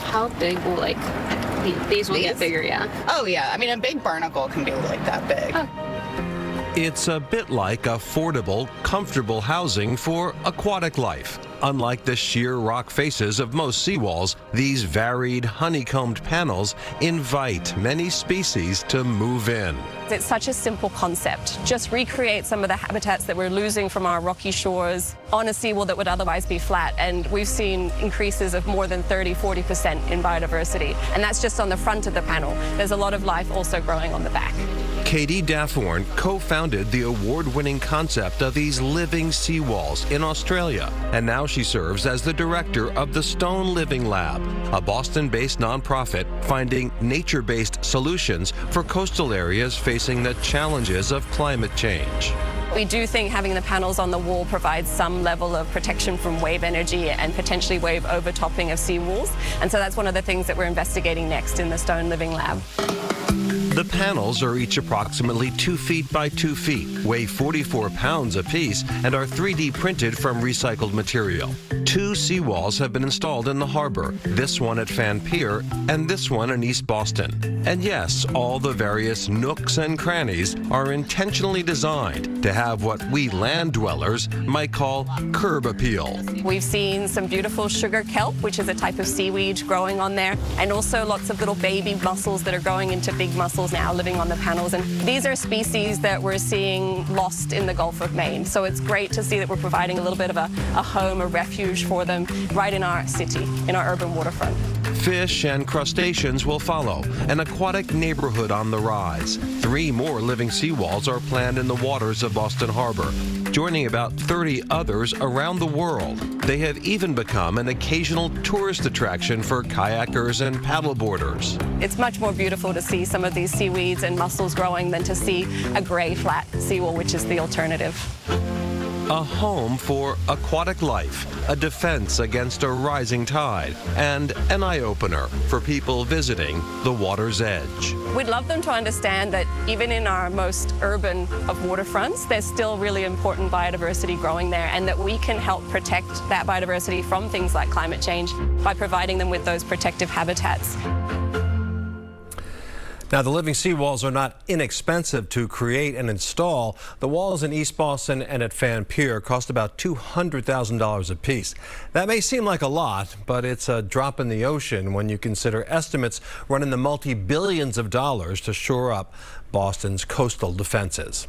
How big will these will get bigger? Yeah. Oh yeah, I mean a big barnacle can be like that big. Oh. It's a bit like affordable, comfortable housing for aquatic life. Unlike the sheer rock faces of most seawalls, these varied honeycombed panels invite many species to move in. It's such a simple concept. Just recreate some of the habitats that we're losing from our rocky shores on a seawall that would otherwise be flat. And we've seen increases of more than 30–40% in biodiversity. And that's just on the front of the panel. There's a lot of life also growing on the back. Katie Dafford co-founded the award-winning concept of these living seawalls in Australia, and now she serves as the director of the Stone Living Lab, a Boston-based nonprofit finding nature-based solutions for coastal areas facing the challenges of climate change. We do think having the panels on the wall provides some level of protection from wave energy and potentially wave overtopping of seawalls. And so that's one of the things that we're investigating next in the Stone Living Lab. The panels are each approximately 2 feet by 2 feet, weigh 44 pounds apiece, and are 3D printed from recycled material. 2 seawalls have been installed in the harbor, this one at Fan Pier and this one in East Boston. And yes, all the various nooks and crannies are intentionally designed to have what we land dwellers might call curb appeal. We've seen some beautiful sugar kelp, which is a type of seaweed growing on there, and also lots of little baby mussels that are growing into big mussels now living on the panels. And these are species that we're seeing lost in the Gulf of Maine. So it's great to see that we're providing a little bit of a home, a refuge for them right in our city, in our urban waterfront. Fish and crustaceans will follow, an aquatic neighborhood on the rise. 3 more living seawalls are planned in the waters of Boston Harbor, joining about 30 others around the world. They have even become an occasional tourist attraction for kayakers and paddleboarders. It's much more beautiful to see some of these seaweeds and mussels growing than to see a gray, flat seawall, which is the alternative. A home for aquatic life, a defense against a rising tide, and an eye-opener for people visiting the water's edge. We'd love them to understand that even in our most urban of waterfronts, there's still really important biodiversity growing there, and that we can help protect that biodiversity from things like climate change by providing them with those protective habitats. Now, the living seawalls are not inexpensive to create and install. The walls in East Boston and at Fan Pier cost about $200,000 apiece. That may seem like a lot, but it's a drop in the ocean when you consider estimates run in the multi-billions of dollars to shore up Boston's coastal defenses.